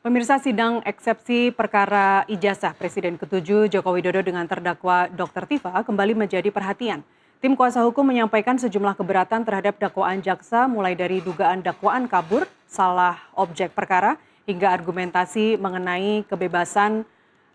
Pemirsa, sidang eksepsi perkara ijazah Presiden ke-7 Joko Widodo dengan terdakwa Dr. Tifa kembali menjadi perhatian. Tim kuasa hukum menyampaikan sejumlah keberatan terhadap dakwaan jaksa mulai dari dugaan dakwaan kabur, salah objek perkara, hingga argumentasi mengenai kebebasan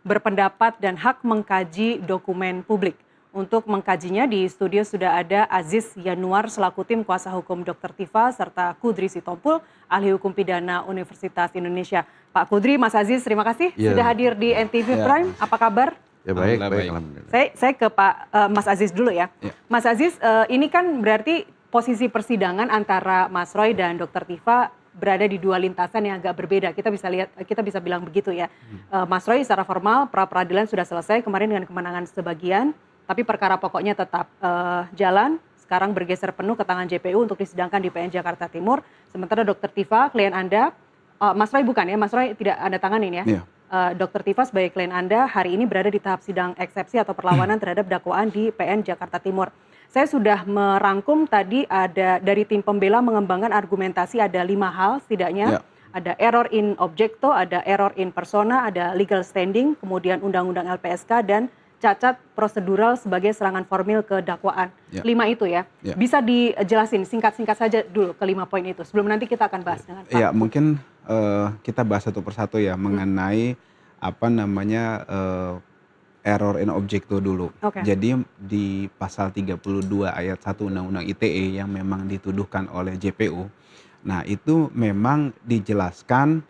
berpendapat dan hak mengkaji dokumen publik. Untuk mengkajinya di studio sudah ada Aziz Yanuar selaku tim kuasa hukum Dr. Tifa serta Kudri Sitompul, ahli hukum pidana Universitas Indonesia. Pak Kudri, Mas Aziz, terima kasih sudah hadir di NTV Prime. Apa kabar? Ya baik, alhamdulillah. Saya ke Pak Mas Aziz dulu ya. Mas Aziz, ini kan berarti posisi persidangan antara Mas Roy dan Dr. Tifa berada di dua lintasan yang agak berbeda. Kita bisa bilang begitu ya. Mas Roy secara formal pra peradilan sudah selesai kemarin dengan kemenangan sebagian, tapi perkara pokoknya tetap jalan. Sekarang bergeser penuh ke tangan JPU untuk disidangkan di PN Jakarta Timur. Sementara Dr. Tifa, klien Anda, Mas Roy bukan ya, Mas Roy tidak ada tanganin ya. Dr. Tifa sebagai klien Anda hari ini berada di tahap sidang eksepsi atau perlawanan terhadap dakwaan di PN Jakarta Timur. Saya sudah merangkum tadi ada dari tim pembela mengembangkan argumentasi ada 5 hal setidaknya. Ada error in objecto, ada error in persona, ada legal standing, kemudian undang-undang LPSK dan cacat prosedural sebagai serangan formil ke dakwaan. 5 itu ya. Bisa dijelasin singkat-singkat saja dulu ke 5 poin itu. Sebelum nanti kita akan bahas dengan Pak. Ya, mungkin kita bahas satu persatu ya mengenai apa namanya error in objecto dulu. Jadi di pasal 32 ayat 1 Undang-Undang ITE yang memang dituduhkan oleh JPU. Nah, itu memang dijelaskan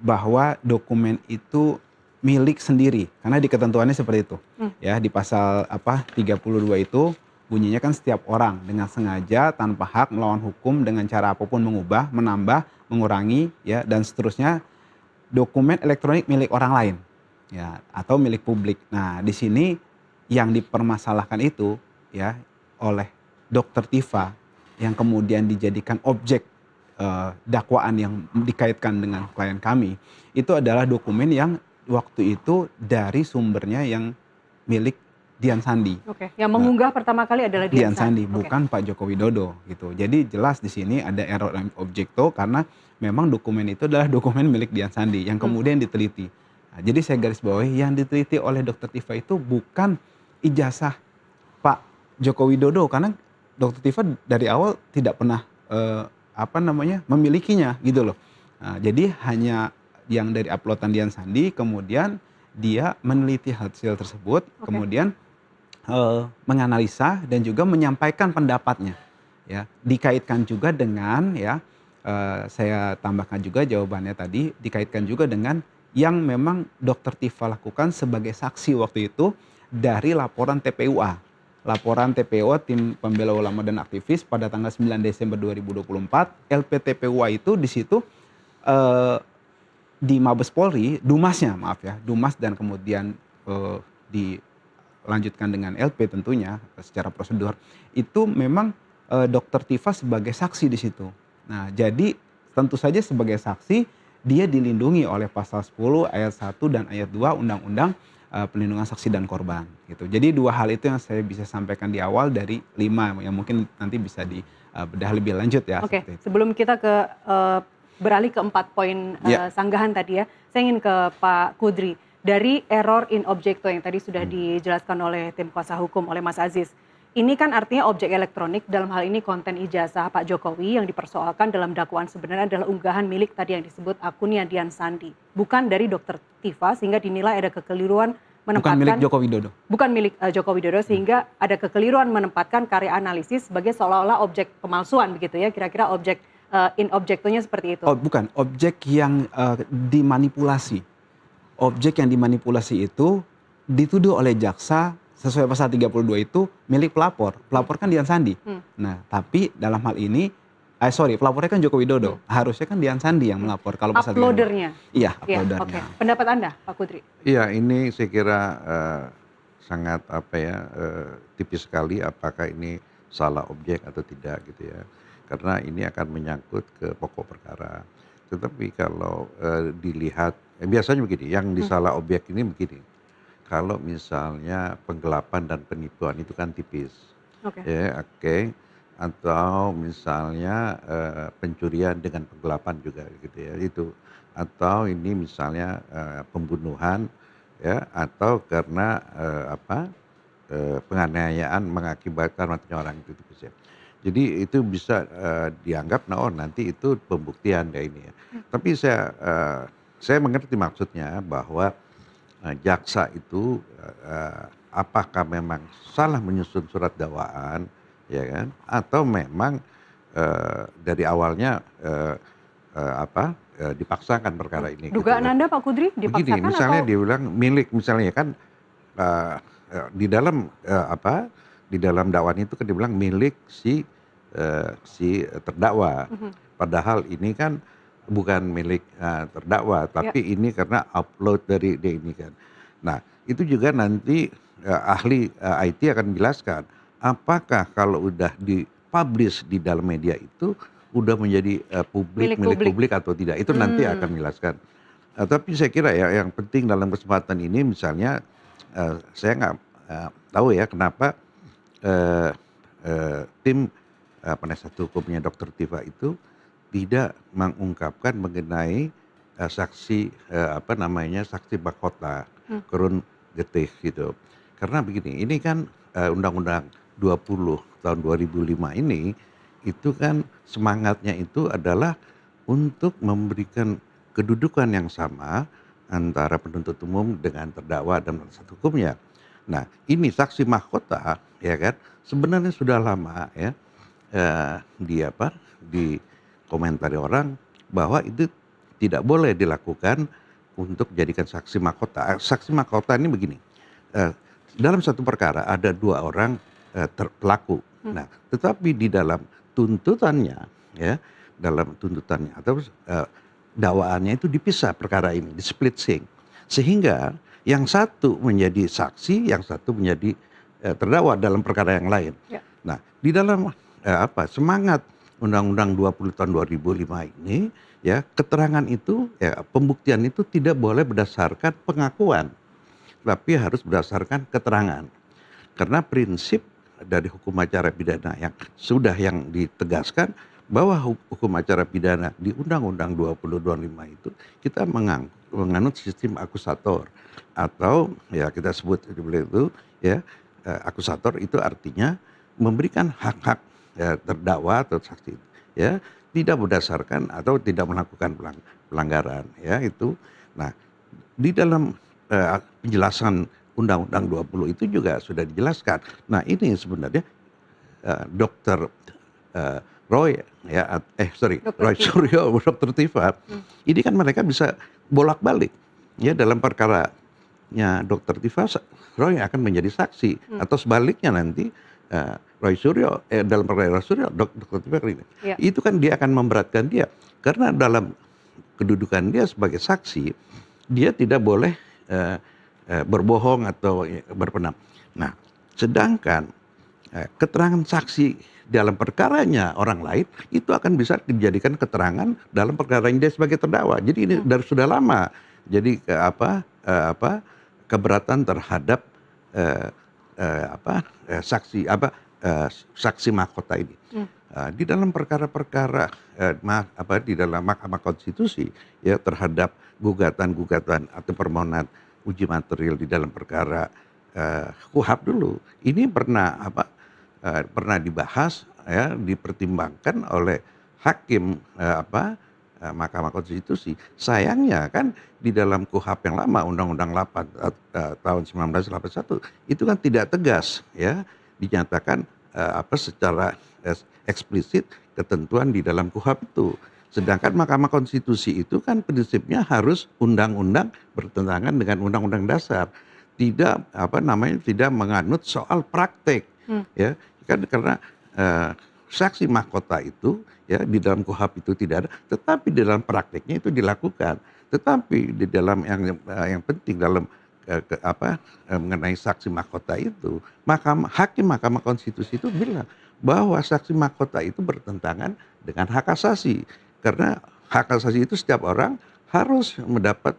bahwa dokumen itu milik sendiri karena di ketentuannya seperti itu. Ya, di pasal 32 itu bunyinya kan setiap orang dengan sengaja tanpa hak melawan hukum dengan cara apapun mengubah, menambah, mengurangi ya dan seterusnya dokumen elektronik milik orang lain. Ya, atau milik publik. Nah, di sini yang dipermasalahkan itu ya oleh Dr. Tifa yang kemudian dijadikan objek dakwaan yang dikaitkan dengan klien kami itu adalah dokumen yang waktu itu dari sumbernya yang milik Dian Sandi. Yang mengunggah pertama kali adalah Dian Sandi, bukan Pak Joko Widodo gitu. Jadi jelas di sini ada error in objecto karena memang dokumen itu adalah dokumen milik Dian Sandi yang kemudian diteliti. Nah, jadi saya garis bawahi yang diteliti oleh Dr. Tifa itu bukan ijazah Pak Joko Widodo karena Dr. Tifa dari awal tidak pernah memilikinya gitu loh. Nah, jadi hanya yang dari uploadan Dian Sandi kemudian dia meneliti hasil tersebut kemudian menganalisa dan juga menyampaikan pendapatnya ya dikaitkan juga dengan saya tambahkan juga jawabannya tadi dikaitkan juga dengan yang memang Dr. Tifa lakukan sebagai saksi waktu itu dari laporan TPUA. Laporan TPUA Tim Pembela Ulama dan Aktivis pada tanggal 9 Desember 2024. LPTPUA itu di situ di Mabes Polri, Dumasnya Dumas dan kemudian dilanjutkan dengan LP tentunya secara prosedur. Itu memang Dr. Tifa sebagai saksi di situ. Nah, jadi tentu saja sebagai saksi dia dilindungi oleh pasal 10 ayat 1 dan ayat 2 Undang-Undang Pelindungan Saksi dan Korban gitu. Jadi 2 hal itu yang saya bisa sampaikan di awal dari 5 yang mungkin nanti bisa dibedah lebih lanjut ya. Sebelum kita beralih ke 4 poin sanggahan tadi ya, saya ingin ke Pak Kudri. Dari error in objecto yang tadi sudah dijelaskan oleh tim kuasa hukum oleh Mas Aziz. Ini kan artinya objek elektronik dalam hal ini konten ijazah Pak Jokowi yang dipersoalkan dalam dakwaan sebenarnya adalah unggahan milik tadi yang disebut akunnya Dian Sandi. Bukan dari Dr. Tifa sehingga dinilai ada kekeliruan menempatkan. Bukan milik Joko Widodo. Bukan milik Joko Widodo sehingga ada kekeliruan menempatkan karya analisis sebagai seolah-olah objek pemalsuan begitu ya. Kira-kira objek in objectonya seperti itu. Bukan, objek yang dimanipulasi. Objek yang dimanipulasi itu dituduh oleh jaksa sesuai pasal 32 itu milik pelapor. Pelapor kan Dian Sandi. Nah, tapi dalam hal ini, pelapornya kan Joko Widodo. Harusnya kan Dian Sandi yang melapor. Kalau pasal uploadernya. Iya, uploadernya. Pendapat Anda, Pak Kudri? Iya, ini saya kira sangat tipis sekali apakah ini salah objek atau tidak gitu ya. Karena ini akan menyangkut ke pokok perkara. Tetapi kalau dilihat, biasanya begini, yang disalah objek ini begini. Kalau misalnya penggelapan dan penipuan itu kan tipis. atau misalnya pencurian dengan penggelapan juga gitu ya itu, atau ini misalnya pembunuhan ya, atau karena penganiayaan mengakibatkan matinya orang itu tipis ya. Jadi itu bisa dianggap nah oh nanti itu pembuktian kayak ini ya. Tapi saya mengerti maksudnya bahwa jaksa itu apakah memang salah menyusun surat dakwaan ya kan, atau memang dari awalnya dipaksakan perkara ini. Dugaan gitu ya. Anda Pak Kudri dipaksakan Begini, misalnya atau? dia bilang milik misalnya kan di dalam di dalam dakwaan itu kan dibilang milik si terdakwa. Padahal ini kan bukan milik terdakwa, tapi ini karena upload dari dia ini kan. Nah, itu juga nanti ahli IT akan menjelaskan apakah kalau udah dipublish di dalam media itu udah menjadi milik publik atau tidak. Itu nanti akan menjelaskan. Tapi saya kira ya yang penting dalam kesempatan ini misalnya saya nggak tahu ya kenapa tim penasihat hukumnya Dr. Tifa itu tidak mengungkapkan mengenai saksi saksi mahkota Korun Getih gitu. Karena begini, ini kan Undang-Undang 20 tahun 2005 ini itu kan semangatnya itu adalah untuk memberikan kedudukan yang sama antara penuntut umum dengan terdakwa dan penasihat hukumnya. Nah, ini saksi mahkota ya kan sebenarnya sudah lama ya dikomentari orang bahwa itu tidak boleh dilakukan untuk jadikan saksi mahkota. Saksi mahkota ini begini, dalam satu perkara ada dua orang pelaku. Nah, tetapi di dalam tuntutannya ya, dalam tuntutannya atau dakwaannya itu dipisah perkara ini, di splitsing. Sehingga yang satu menjadi saksi, yang satu menjadi terdakwa dalam perkara yang lain. Ya. Nah, di dalam semangat Undang-Undang 20 tahun 2005 ini ya, keterangan itu ya, pembuktian itu tidak boleh berdasarkan pengakuan, tapi harus berdasarkan keterangan. Karena prinsip dari hukum acara pidana yang ditegaskan bahwa hukum acara pidana di Undang-Undang 2025 itu kita menganut sistem akusator, atau ya kita sebut itu ya akusator itu artinya memberikan hak-hak terdakwa atau saksi ya tidak berdasarkan atau tidak melakukan pelanggaran ya itu. Nah, di dalam penjelasan Undang-Undang 20 itu juga sudah dijelaskan. Nah, ini sebenarnya Dr. Roy Suryo, Dr. Tifa, ini kan mereka bisa bolak-balik ya dalam perkaranya Dr. Tifa, Roy akan menjadi saksi atau sebaliknya nanti Roy Suryo dalam perkara Roy Suryo, Dr. Tifa ini, itu kan dia akan memberatkan dia karena dalam kedudukan dia sebagai saksi dia tidak boleh berbohong atau berpenam. Nah, sedangkan keterangan saksi dalam perkaranya orang lain itu akan bisa dijadikan keterangan dalam perkara dia sebagai terdakwa. Jadi ini dari sudah lama. Jadi keberatan terhadap saksi mahkota ini. Di dalam perkara-perkara di dalam Mahkamah Konstitusi ya terhadap gugatan-gugatan atau permohonan uji material di dalam perkara KUHAP dulu ini pernah dibahas ya, dipertimbangkan oleh hakim Mahkamah Konstitusi. Sayangnya kan di dalam KUHAP yang lama Undang-Undang 8 tahun 1981 itu kan tidak tegas ya dinyatakan secara eksplisit ketentuan di dalam KUHAP itu. Sedangkan Mahkamah Konstitusi itu kan prinsipnya harus undang-undang bertentangan dengan undang-undang dasar. Tidak tidak menganut soal praktek ya. Kan karena saksi mahkota itu ya di dalam KUHAP itu tidak ada, tetapi di dalam prakteknya itu dilakukan. Tetapi di dalam yang penting dalam mengenai saksi mahkota itu, hakim Mahkamah Konstitusi itu bilang bahwa saksi mahkota itu bertentangan dengan hak asasi. Karena hak asasi itu setiap orang harus mendapat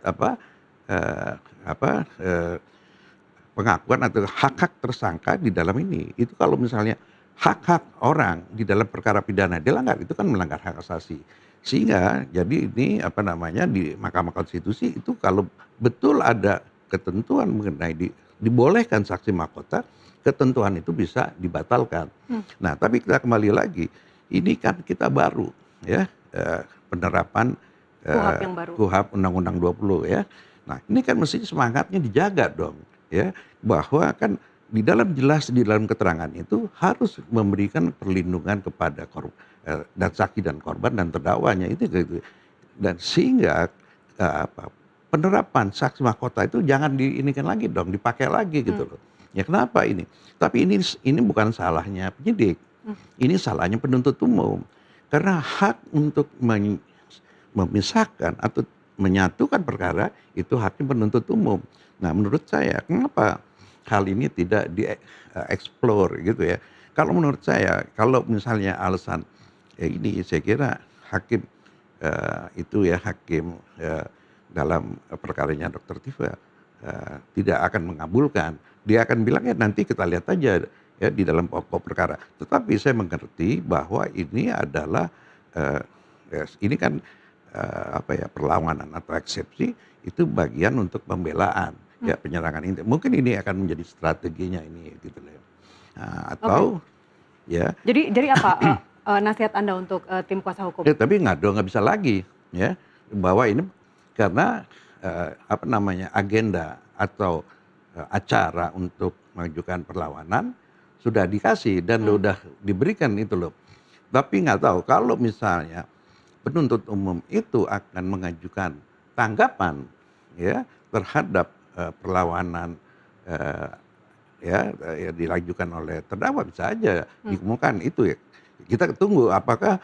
pengakuan atau hak-hak tersangka di dalam ini. Itu kalau misalnya hak-hak orang di dalam perkara pidana dilanggar, itu kan melanggar hak asasi. Sehingga jadi ini apa namanya di Mahkamah Konstitusi itu kalau betul ada ketentuan mengenai dibolehkan saksi mahkota, ketentuan itu bisa dibatalkan. Nah, tapi kita kembali lagi, ini kan kita baru ya penerapan KUHP yang baru. KUHP Undang-Undang 20 ya. Nah, ini kan mesti semangatnya dijaga dong ya, bahwa kan di dalam jelas di dalam keterangan itu harus memberikan perlindungan kepada dan saksi dan korban dan terdakwanya itu gitu. Dan sehingga penerapan saksi mahkota itu jangan diinikan lagi dong, dipakai lagi gitu loh. Ya kenapa ini? Tapi ini bukan salahnya penyidik. Ini salahnya penuntut umum. Karena hak untuk memisahkan atau menyatukan perkara itu haknya penuntut umum. Nah, menurut saya kenapa hal ini tidak dieksplor gitu ya. Kalau menurut saya, kalau misalnya alasan ini saya kira hakim itu ya hakim dalam perkaranya Dr. Tifa tidak akan mengabulkan. Dia akan bilang ya nanti kita lihat aja ya di dalam pokok perkara. Tetapi saya mengerti bahwa ini adalah ini kan perlawanan atau eksepsi itu bagian untuk pembelaan. Ya penyerangan ini mungkin ini akan menjadi strateginya ini gitu loh. Nah, atau ya. Jadi apa nasihat Anda untuk tim kuasa hukum? Tapi nggak bisa lagi ya bahwa ini karena agenda atau acara untuk mengajukan perlawanan sudah dikasih dan sudah diberikan itu loh. Tapi nggak tahu kalau misalnya penuntut umum itu akan mengajukan tanggapan ya terhadap perlawanan dilajukan oleh terdakwa bisa aja dikemukakan itu ya. Kita tunggu apakah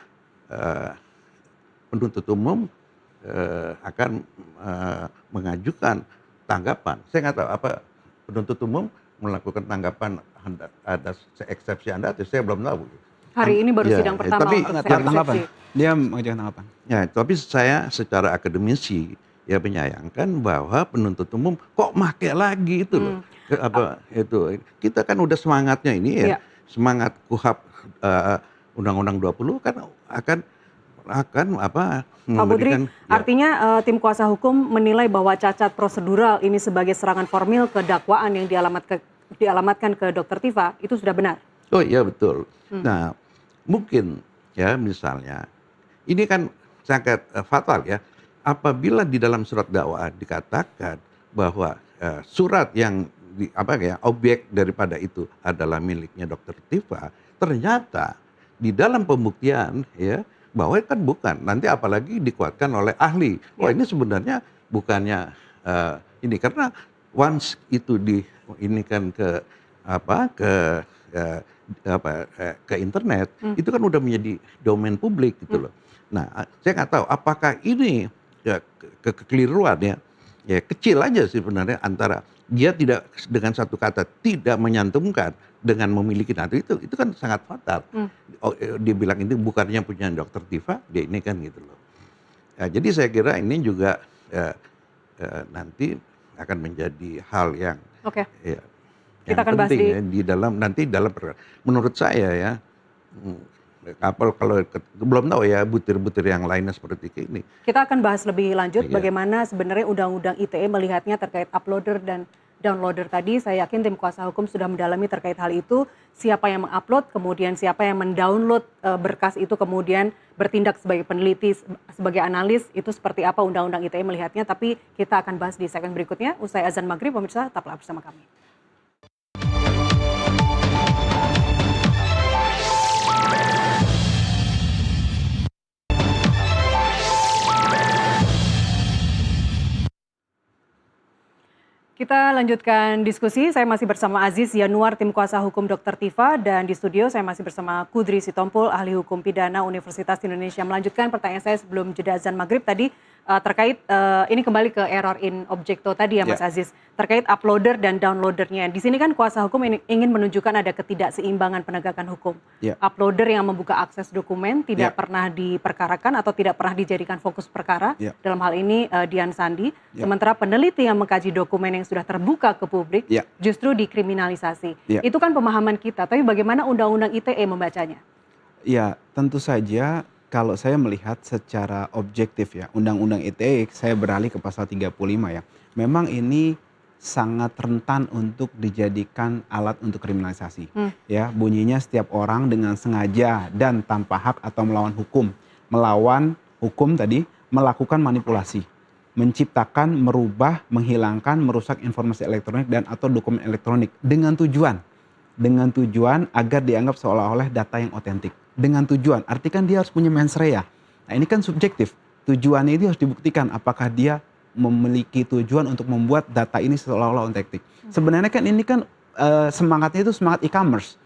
penuntut umum akan mengajukan tanggapan. Saya nggak tahu apa penuntut umum melakukan tanggapan ada eksepsi Anda, saya belum tahu. Hari ini baru sidang pertama. Tapi tanggapan. Dia mengajukan tanggapan. Ya, tapi saya secara akademisi ya menyayangkan bahwa penuntut umum kok make lagi itu loh. Itu kita kan udah semangatnya ini ya. Semangat KUHP Undang-Undang 20 kan akan Pak Budri, artinya tim kuasa hukum menilai bahwa cacat prosedural ini sebagai serangan formil ke dakwaan yang dialamatkan ke Dr. Tifa itu sudah benar? Oh iya betul. Nah mungkin ya misalnya ini kan sangat fatal ya apabila di dalam surat dakwaan dikatakan bahwa surat yang objek daripada itu adalah miliknya Dr. Tifa, ternyata di dalam pembuktian ya bahwa kan bukan, nanti apalagi dikuatkan oleh ahli. Wah ini sebenarnya bukannya ini karena once itu diinikan ke internet itu kan udah menjadi domain publik gitu loh. Nah saya nggak tahu apakah ini kekeliruan ya kecil aja sih sebenarnya antara dia tidak dengan satu kata tidak menyantumkan dengan memiliki itu kan sangat fatal. Dia bilang ini bukannya punya Dr. Tifa, dia ini kan gitu loh. Ya, jadi saya kira ini juga nanti akan menjadi hal yang ya, kita akan bahas di dalam menurut saya ya kalau belum tahu ya butir-butir yang lainnya seperti ini. Kita akan bahas lebih lanjut bagaimana sebenarnya Undang-Undang ITE melihatnya terkait uploader dan downloader tadi. Saya yakin tim kuasa hukum sudah mendalami terkait hal itu, siapa yang mengupload, kemudian siapa yang mendownload berkas itu, kemudian bertindak sebagai peneliti, sebagai analis, itu seperti apa Undang-Undang ITE melihatnya. Tapi kita akan bahas di segmen berikutnya, usai azan maghrib, pemirsa tetaplah bersama kami. Kita lanjutkan diskusi, saya masih bersama Aziz Yanuar, tim kuasa hukum Dr. Tifa, dan di studio saya masih bersama Kudri Sitompul, ahli hukum pidana Universitas Indonesia. Melanjutkan pertanyaan saya sebelum jeda azan maghrib tadi, terkait ini kembali ke error in objecto tadi ya Mas Aziz, terkait uploader dan downloadernya. Di sini kan kuasa hukum ingin menunjukkan ada ketidakseimbangan penegakan hukum. Uploader yang membuka akses dokumen tidak pernah diperkarakan atau tidak pernah dijadikan fokus perkara, dalam hal ini Dian Sandi, sementara peneliti yang mengkaji dokumen yang sudah terbuka ke publik justru dikriminalisasi. Itu kan pemahaman kita, tapi bagaimana Undang-Undang ITE membacanya? Ya, tentu saja kalau saya melihat secara objektif ya, Undang-Undang ITE, saya beralih ke pasal 35 ya. Memang ini sangat rentan untuk dijadikan alat untuk kriminalisasi. Ya, bunyinya setiap orang dengan sengaja dan tanpa hak atau melawan hukum tadi, melakukan manipulasi, menciptakan, merubah, menghilangkan, merusak informasi elektronik dan atau dokumen elektronik dengan tujuan agar dianggap seolah-olah data yang otentik. Dengan tujuan, arti kan dia harus punya mens rea. Nah ini kan subjektif. Tujuannya itu harus dibuktikan apakah dia memiliki tujuan untuk membuat data ini seolah-olah otentik. Sebenarnya kan ini kan semangatnya itu semangat e-commerce.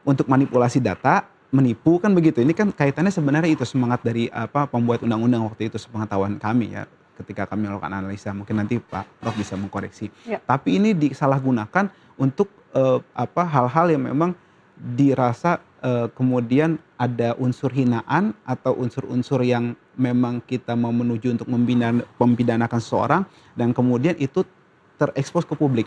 Untuk manipulasi data, menipu kan begitu. Ini kan kaitannya sebenarnya itu semangat dari pembuat undang-undang waktu itu, sepengetahuan kami ya. Ketika kami melakukan analisa, mungkin nanti Pak Prof bisa mengkoreksi. Tapi ini disalahgunakan untuk hal-hal yang memang dirasa kemudian ada unsur hinaan atau unsur-unsur yang memang kita mau menuju untuk mempidanakan seseorang dan kemudian itu terekspos ke publik.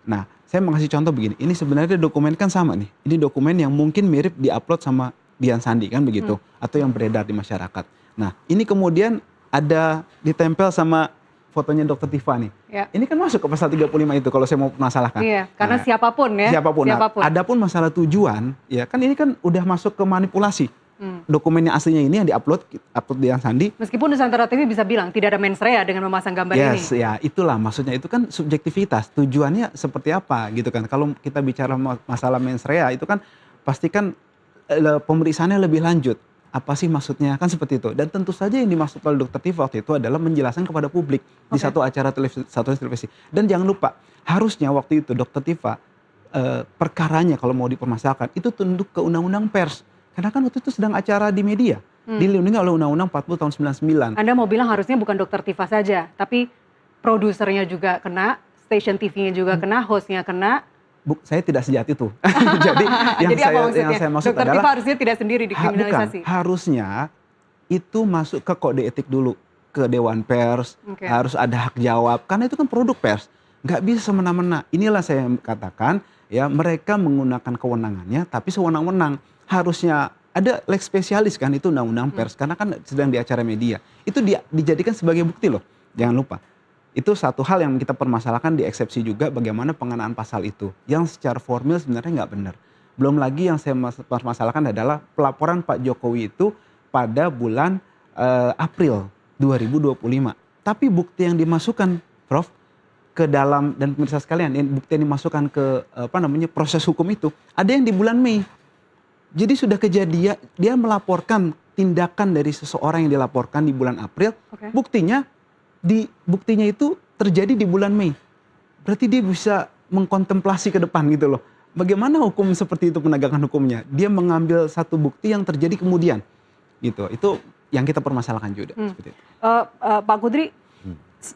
Nah, saya mengasih contoh begini, ini sebenarnya dokumen kan sama nih. Ini dokumen yang mungkin mirip diupload sama Dian Sandi kan begitu, atau yang beredar di masyarakat. Nah, ini kemudian ada ditempel sama fotonya Dr. Tifa nih. Ini kan masuk ke pasal 35 itu kalau saya mau masalahkan. Iya, karena siapapun ya. Siapapun. Adapun masalah tujuan, ya kan ini kan udah masuk ke manipulasi. Dokumennya aslinya ini yang diupload Dian Sandi. Meskipun Nusantara TV bisa bilang tidak ada mens rea dengan memasang gambar ini. Ya itulah maksudnya, itu kan subjektivitas. Tujuannya seperti apa gitu kan. Kalau kita bicara masalah mens rea itu kan pastikan pemeriksaannya lebih lanjut. Apa sih maksudnya, kan seperti itu. Dan tentu saja yang dimaksud oleh Dr. Tifa waktu itu adalah menjelaskan kepada publik di satu acara televisi. Dan jangan lupa, harusnya waktu itu Dr. Tifa perkaranya kalau mau dipermasalahkan itu tunduk ke Undang-Undang Pers. Karena kan waktu itu sedang acara di media, dilindungi oleh Undang-Undang 40 tahun 99. Anda mau bilang harusnya bukan Dr. Tifa saja, tapi produsernya juga kena, station TV-nya juga kena, hostnya kena. Saya tidak sejat itu. Jadi yang saya maksud Dr. adalah Tifa harusnya tidak sendiri dikriminalisasi. Bukan, harusnya itu masuk ke kode etik dulu, ke Dewan Pers, harus ada hak jawab karena itu kan produk pers. Nggak bisa semena-mena. Inilah saya katakan ya, mereka menggunakan kewenangannya tapi sewenang-wenang. Harusnya ada lex spesialis kan, itu undang-undang pers karena kan sedang di acara media. Itu dijadikan sebagai bukti loh. Jangan lupa. Itu satu hal yang kita permasalahkan di eksepsi juga bagaimana pengenaan pasal itu. Yang secara formil sebenarnya nggak benar. Belum lagi yang saya permasalahkan adalah pelaporan Pak Jokowi itu pada bulan April 2025. Tapi bukti yang dimasukkan, Prof, ke dalam, dan pemirsa sekalian, bukti yang dimasukkan ke proses hukum itu, ada yang di bulan Mei. Jadi sudah kejadian, dia melaporkan tindakan dari seseorang yang dilaporkan di bulan April, buktinya itu terjadi di bulan Mei. Berarti dia bisa mengkontemplasi ke depan gitu loh. Bagaimana hukum seperti itu penegakan hukumnya? Dia mengambil satu bukti yang terjadi kemudian. Gitu. Itu yang kita permasalahkan juga. Seperti itu. Pak Kudri,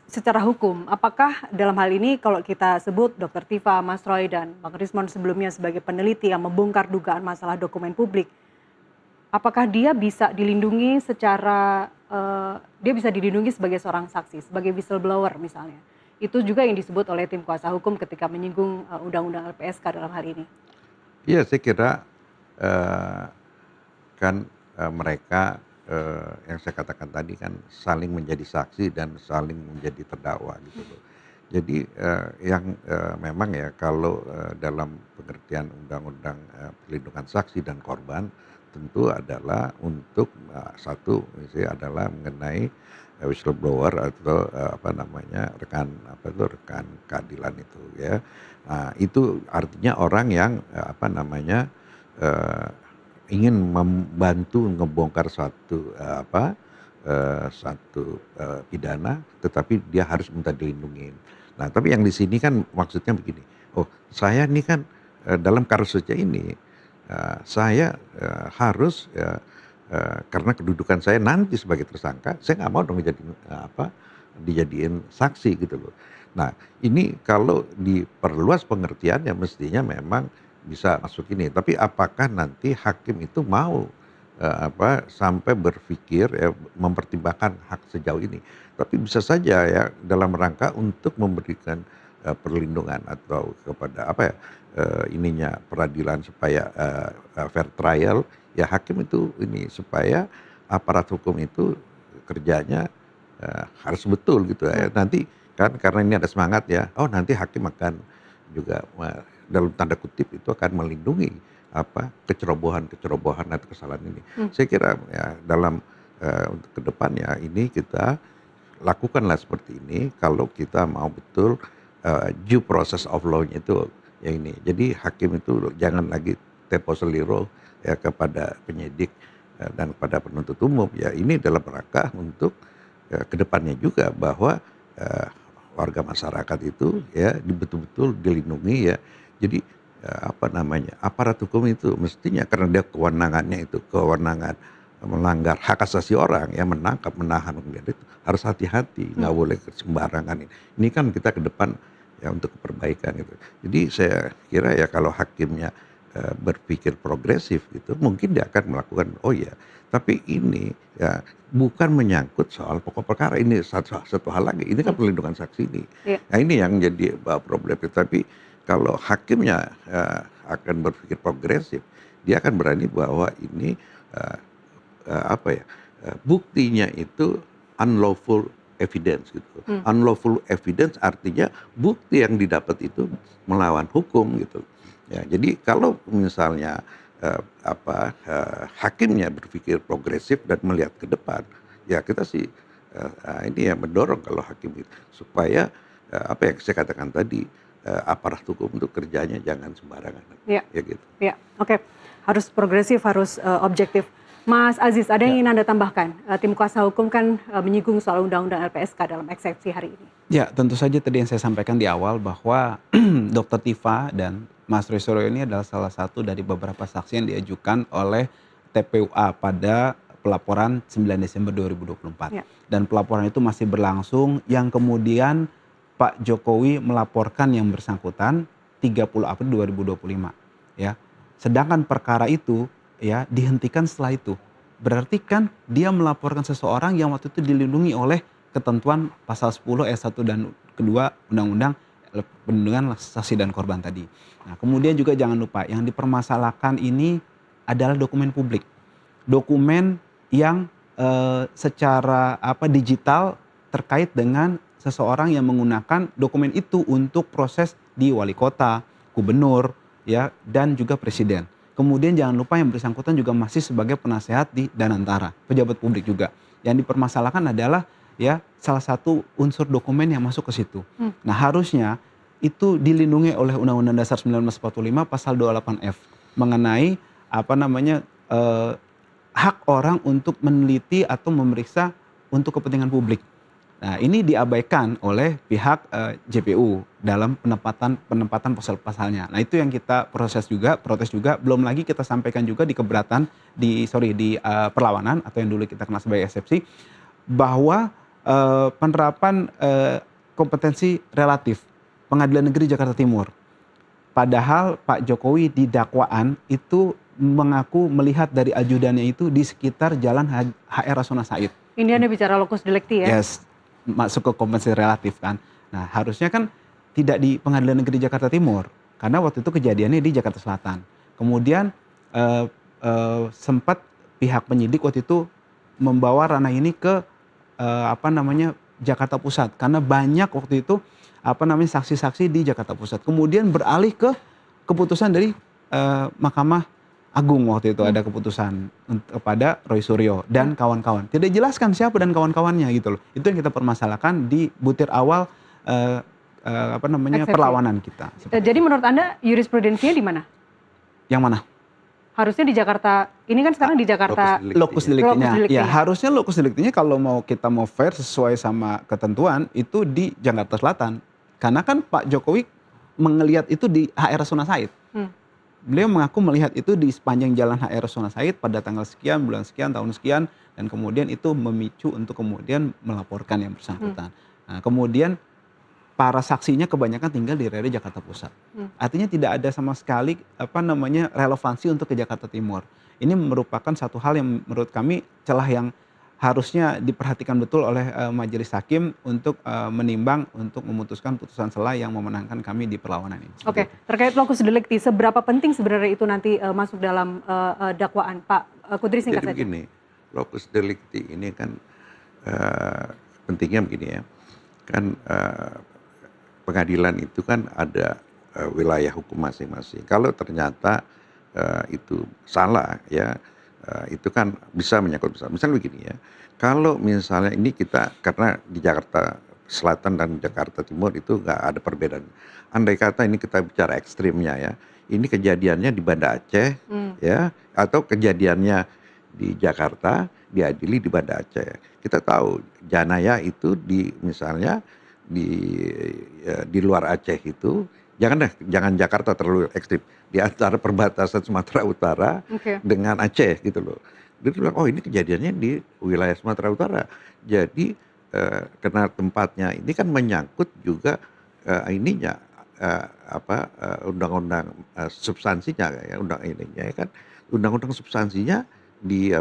secara hukum, apakah dalam hal ini kalau kita sebut Dr. Tifa, Mas Roy, dan Bang Rismon sebelumnya sebagai peneliti yang membongkar dugaan masalah dokumen publik, apakah dia bisa dilindungi secara dia bisa dilindungi sebagai seorang saksi, sebagai whistleblower misalnya? Itu juga yang disebut oleh tim kuasa hukum ketika menyinggung undang-undang LPSK dalam hal ini. Iya, saya kira mereka yang saya katakan tadi kan saling menjadi saksi dan saling menjadi terdakwa gitu loh. Jadi yang memang ya kalau dalam pengertian undang-undang perlindungan saksi dan korban tentu adalah untuk satu misalnya adalah mengenai whistleblower atau rekan keadilan itu ya. Nah, itu artinya orang yang ingin membantu ngebongkar satu pidana, tetapi dia harus minta dilindungi. Nah, tapi yang di sini kan maksudnya begini. Oh, saya ini kan dalam kasusnya ini saya harus karena kedudukan saya nanti sebagai tersangka, saya nggak mau dong dijadiin saksi gitu loh. Nah ini kalau diperluas pengertiannya mestinya memang bisa masuk ini. Tapi apakah nanti hakim itu mau sampai berpikir ya, mempertimbangkan hak sejauh ini? Tapi bisa saja ya dalam rangka untuk memberikan perlindungan atau kepada peradilan supaya fair trial, ya hakim itu ini supaya aparat hukum itu kerjanya harus betul gitu ya. Nanti kan karena ini ada semangat ya, nanti hakim akan juga dalam tanda kutip itu akan melindungi kecerobohan atau kesalahan ini. Saya kira ya dalam untuk ke depan ya ini kita lakukanlah seperti ini kalau kita mau betul due process of law-nya itu yang ini. Jadi hakim itu jangan lagi tempo seliro ya kepada penyidik dan kepada penuntut umum. Ya ini dalam rangka untuk kedepannya juga bahwa warga masyarakat itu ya betul-betul dilindungi ya. Jadi aparat hukum itu mestinya karena dia kewenangannya itu kewenangan melanggar hak asasi orang ya, menangkap, menahan, itu harus hati-hati, nggak boleh sembarangan. Ini kan kita ke depan ya untuk perbaikan gitu. Jadi saya kira ya kalau hakimnya berpikir progresif gitu, mungkin dia akan melakukan tapi ini ya bukan menyangkut soal pokok perkara, ini satu hal lagi, ini kan perlindungan saksi ini. Nah ini yang jadi problem. Tapi kalau hakimnya akan berpikir progresif, dia akan berani bahwa ini buktinya itu unlawful evidence gitu. Unlawful evidence artinya bukti yang didapat itu melawan hukum gitu. Ya, jadi kalau misalnya hakimnya berpikir progresif dan melihat ke depan, ya kita sih ini ya mendorong kalau hakim itu supaya yang saya katakan tadi aparat hukum itu kerjanya jangan sembarangan. Ya gitu. Ya, oke. Harus progresif, harus objektif. Mas Aziz, ada yang ingin Anda tambahkan? Tim kuasa hukum kan menyinggung soal undang-undang LPSK dalam eksepsi hari ini. Ya, tentu saja tadi yang saya sampaikan di awal bahwa Dr. Tifa dan Mas Roy Suryo ini adalah salah satu dari beberapa saksi yang diajukan oleh TPUA pada pelaporan 9 Desember 2024. Ya. Dan pelaporan itu masih berlangsung yang kemudian Pak Jokowi melaporkan yang bersangkutan 30 April 2025. Ya. Sedangkan perkara itu ya dihentikan setelah itu. Berarti kan dia melaporkan seseorang yang waktu itu dilindungi oleh ketentuan pasal 10 ayat 1 dan kedua Undang-Undang Perlindungan Saksi dan Korban tadi. Nah, kemudian juga jangan lupa yang dipermasalahkan ini adalah dokumen publik. Dokumen yang secara digital terkait dengan seseorang yang menggunakan dokumen itu untuk proses di wali kota, gubernur, ya, dan juga presiden. Kemudian jangan lupa yang bersangkutan juga masih sebagai penasehat di Danantara, pejabat publik juga. Yang dipermasalahkan adalah ya salah satu unsur dokumen yang masuk ke situ. Nah, harusnya itu dilindungi oleh Undang-Undang Dasar 1945 pasal 28F mengenai hak orang untuk meneliti atau memeriksa untuk kepentingan publik. Nah, ini diabaikan oleh pihak JPU dalam penempatan pasal-pasalnya. Nah, itu yang kita protes juga. Belum lagi kita sampaikan juga di keberatan di perlawanan atau yang dulu kita kenal sebagai eksepsi bahwa penerapan kompetensi relatif Pengadilan Negeri Jakarta Timur. Padahal Pak Jokowi di dakwaan itu mengaku melihat dari ajudannya itu di sekitar Jalan HR Rasuna Said. Ini Anda bicara locus delicti ya? Yes. Masuk ke kompetensi relatif kan. Nah, harusnya kan tidak di Pengadilan Negeri Jakarta Timur karena waktu itu kejadiannya di Jakarta Selatan. Kemudian sempat pihak penyidik waktu itu membawa ranah ini ke Jakarta Pusat karena banyak waktu itu saksi-saksi di Jakarta Pusat. Kemudian beralih ke keputusan dari Mahkamah Agung waktu itu ada keputusan kepada Roy Suryo dan kawan-kawan. Tidak dijelaskan siapa dan kawan-kawannya gitu loh. Itu yang kita permasalahkan di butir awal perlawanan kita. Jadi menurut Anda jurisprudensinya di mana? Yang mana? Harusnya di Jakarta. Ini kan sekarang di Jakarta. Locus delictinya. Ya, harusnya locus delictinya kalau kita mau fair sesuai sama ketentuan itu di Jakarta Selatan. Karena kan Pak Jokowi melihat itu di HR Rasuna Said. beliau mengaku melihat itu di sepanjang jalan HR Rasuna Said pada tanggal sekian, bulan sekian, tahun sekian, dan kemudian itu memicu untuk kemudian melaporkan yang bersangkutan. Nah, kemudian para saksinya kebanyakan tinggal di daerah Jakarta Pusat. Artinya tidak ada sama sekali relevansi untuk ke Jakarta Timur. Ini merupakan satu hal yang menurut kami celah yang harusnya diperhatikan betul oleh majelis hakim untuk menimbang untuk memutuskan putusan sela yang memenangkan kami di perlawanan ini. Oke, terkait locus delicti, seberapa penting sebenarnya itu nanti masuk dalam dakwaan, Pak Kudri, singkat saja. Jadi begini, locus delicti ini kan pentingnya begini ya, kan pengadilan itu kan ada wilayah hukum masing-masing. Kalau ternyata itu salah ya, itu kan bisa menyangkut besar. Misalnya begini ya, kalau misalnya ini kita karena di Jakarta Selatan dan Jakarta Timur itu nggak ada perbedaan. Andai kata ini kita bicara ekstrimnya ya, ini kejadiannya di Banda Aceh ya, atau kejadiannya di Jakarta diadili di Banda Aceh. Kita tahu Janaya itu misalnya di luar Aceh itu, jangan Jakarta terlalu ekstrim, di antara perbatasan Sumatera Utara dengan Aceh gitu loh. Dia bilang, oh ini kejadiannya di wilayah Sumatera Utara. Jadi karena tempatnya ini kan menyangkut juga undang-undang substansinya ya, undang-undang substansinya di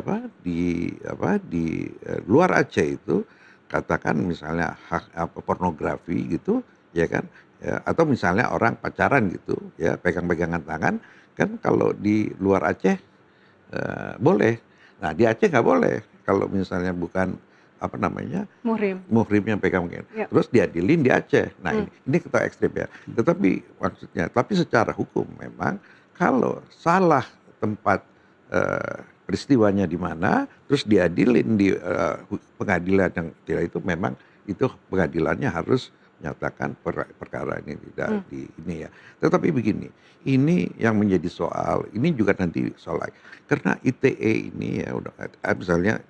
luar Aceh itu, katakan misalnya hak pornografi gitu ya kan, ya, atau misalnya orang pacaran gitu ya, pegang-pegangan tangan kan, kalau di luar Aceh boleh. Nah di Aceh nggak boleh kalau misalnya bukan muhrim yang pegang-pegangan. Ya. Terus diadilin di Aceh. Nah ini kita ekstrim ya. Tapi secara hukum memang kalau salah tempat peristiwanya di mana, terus diadilin di pengadilan yang tidak, itu memang itu pengadilannya harus menyatakan perkara ini tidak di ini ya. Tetapi begini, ini yang menjadi soal, ini juga nanti soal karena ITE ini ya, misalnya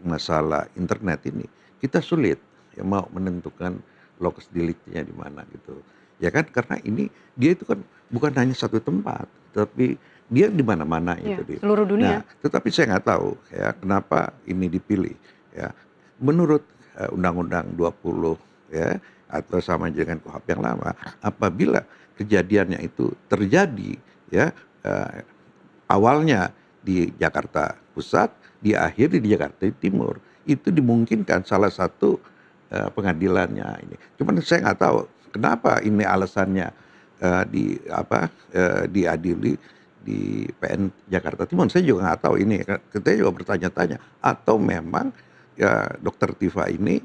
masalah internet ini, kita sulit ya mau menentukan locus delicti-nya di mana gitu. Ya kan, karena ini dia itu kan bukan hanya satu tempat, tapi dia di mana-mana itu di seluruh dunia. Nah, tetapi saya nggak tahu ya kenapa ini dipilih ya. Menurut Undang-Undang 20 ya, atau sama dengan KUHP yang lama, apabila kejadiannya itu terjadi ya awalnya di Jakarta Pusat, diakhiri di Jakarta Timur, itu dimungkinkan salah satu pengadilannya ini. Cuman saya nggak tahu kenapa ini alasannya diadili di PN Jakarta Timur. Saya juga nggak tahu ini. Kita juga bertanya-tanya. Atau memang ya Dokter Tifa ini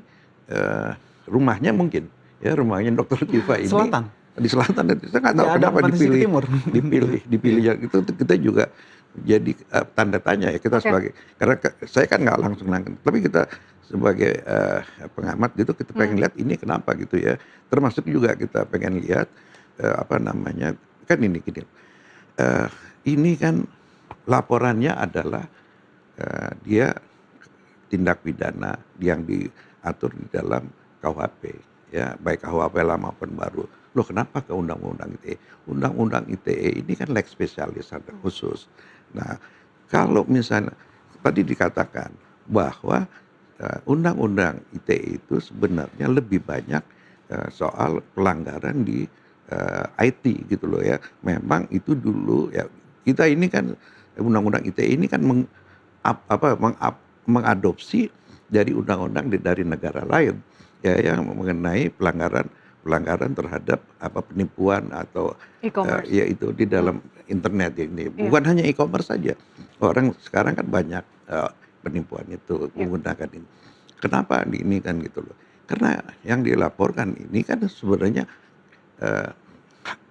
rumahnya mungkin ya, rumahnya Dokter Tifa ini di selatan. Saya nggak tahu kenapa dipilih itu. Kita juga jadi tanda tanya ya, kita sebagai, karena saya kan nggak langsung nangkep, tapi kita sebagai pengamat gitu, kita pengen lihat ini kenapa gitu ya. Termasuk juga kita pengen lihat kan ini gini. Ini kan laporannya adalah dia tindak pidana yang diatur di dalam KUHP ya, baik KUHP lama maupun baru. Loh kenapa ke Undang-Undang ITE? Undang-Undang ITE ini kan leg spesialis, ada khusus. Nah kalau misalnya tadi dikatakan bahwa Undang-Undang ITE itu sebenarnya lebih banyak soal pelanggaran di IT gitu loh ya. Memang itu dulu ya, kita ini kan Undang-Undang ITE ini kan mengadopsi dari undang-undang dari negara lain ya, yang mengenai pelanggaran terhadap penipuan atau ya itu di dalam internet ini. Bukan hanya e-commerce saja. Orang sekarang kan banyak penipuan itu menggunakan ini. Kenapa ini kan gitu loh? Karena yang dilaporkan ini kan sebenarnya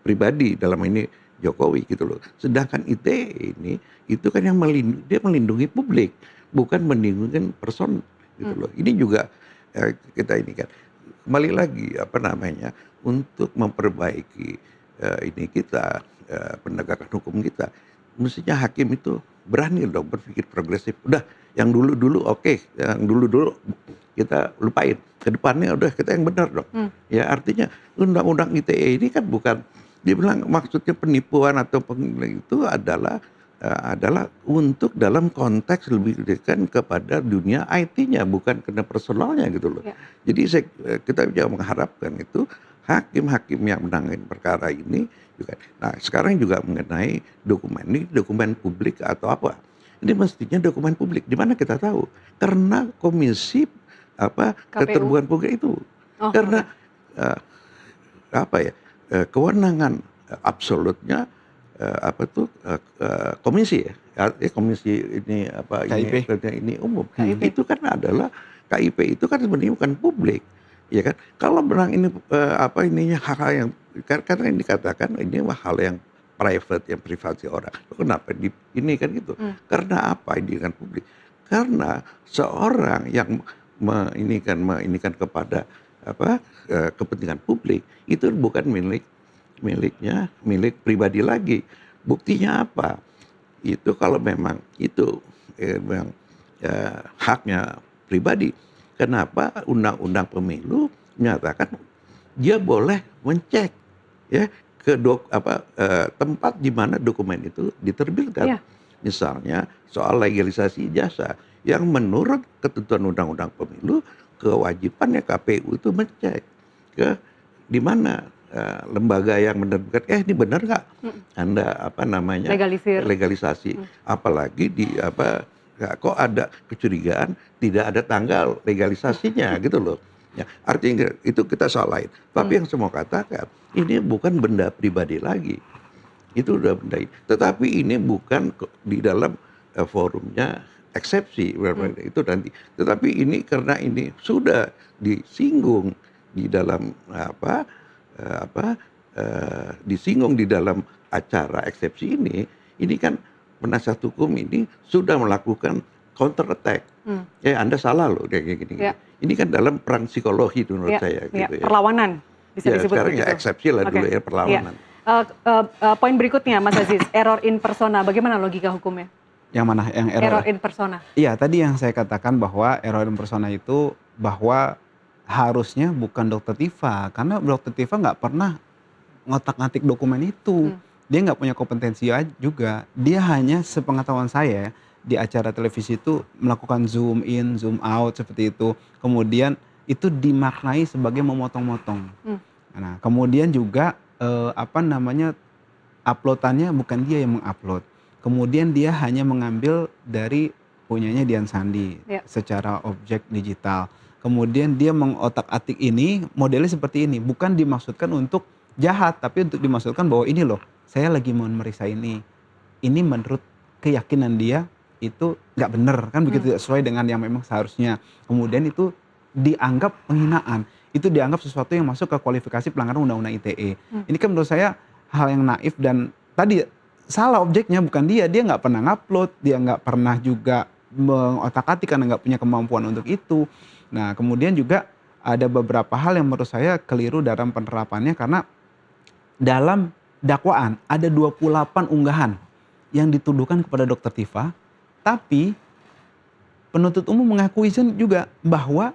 pribadi, dalam ini Jokowi gitu loh. Sedangkan ITE ini itu kan yang melindungi publik, bukan melindungi person gitu loh. Ini juga kita ini kan kembali lagi untuk memperbaiki ini kita penegakan hukum kita, mestinya hakim itu berani dong berpikir progresif. Udah yang dulu yang dulu kita lupain, ke depannya udah kita yang benar dong. Ya artinya Undang-Undang ITE ini kan bukan Dia bilang maksudnya penipuan atau itu adalah untuk dalam konteks lebih dekat kepada dunia IT-nya, bukan kena personalnya gitu loh. Ya. Jadi kita juga mengharapkan itu hakim-hakim yang menangani perkara ini juga. Nah sekarang juga mengenai dokumen ini, dokumen publik atau apa? Ini mestinya dokumen publik. Di mana kita tahu? Karena komisi keterbukaan publik itu. Karena kewenangan absolutnya komisi komisi ini KIP. ini umum. KIP. Itu kan adalah KIP itu kan sebenarnya bukan publik, ya kan? Kalau benang ini ininya hal-hal yang karena ini dikatakan ini hal yang private, yang privasi orang. Kenapa ini kan gitu? Karena apa ini kan publik? Karena seorang yang menginikan kepada kepentingan publik itu bukan milik pribadi lagi. Buktinya apa? Itu kalau memang itu memang haknya pribadi. Kenapa undang-undang pemilu menyatakan dia boleh mencek ya ke tempat di mana dokumen itu diterbitkan. Ya. Misalnya soal legalisasi ijazah yang menurut ketentuan undang-undang pemilu kewajibannya KPU itu mencek ke di mana lembaga yang menerbitkan ini benar nggak Anda legalisasi, apalagi kok ada kecurigaan tidak ada tanggal legalisasinya gitu loh. Ya, artinya itu kita salahin. Tapi yang saya mau katakan ini bukan benda pribadi lagi, itu udah benda ini. Tetapi ini bukan di dalam forumnya eksepsi itu nanti. Tetapi ini karena ini sudah disinggung di dalam disinggung di dalam acara eksepsi ini kan penasihat hukum ini sudah melakukan counter attack. Anda salah loh kayak gini. Ya. Ini kan dalam perang psikologi menurut saya. Gitu, perlawanan bisa disebut sekarang begitu. Eksepsi lah dulu ya perlawanan. Poin berikutnya Mas Aziz, error in persona, bagaimana logika hukumnya? Yang mana? Yang error in persona. Iya, tadi yang saya katakan bahwa error in persona itu bahwa harusnya bukan Dokter Tifa, karena Dokter Tifa nggak pernah ngotak-ngatik dokumen itu. Dia nggak punya kompetensi juga. Dia hanya sepengetahuan saya di acara televisi itu melakukan zoom in, zoom out seperti itu. Kemudian itu dimaknai sebagai memotong-motong. Nah, kemudian juga uploadannya bukan dia yang mengupload. Kemudian dia hanya mengambil dari punyanya Dian Sandi secara objek digital. Kemudian dia mengotak-atik ini, modelnya seperti ini. Bukan dimaksudkan untuk jahat, tapi untuk dimaksudkan bahwa ini loh, saya lagi mau meriksa ini. Ini menurut keyakinan dia itu nggak benar, kan begitu, sesuai dengan yang memang seharusnya. Kemudian itu dianggap penghinaan. Itu dianggap sesuatu yang masuk ke kualifikasi pelanggaran Undang-Undang ITE. Ini kan menurut saya hal yang naif dan tadi salah objeknya bukan dia. Dia nggak pernah ngupload, dia nggak pernah juga mengotak-atik karena nggak punya kemampuan untuk itu. Nah, kemudian juga ada beberapa hal yang menurut saya keliru dalam penerapannya karena dalam dakwaan ada 28 unggahan yang dituduhkan kepada Dokter Tifa, tapi penuntut umum mengakui juga bahwa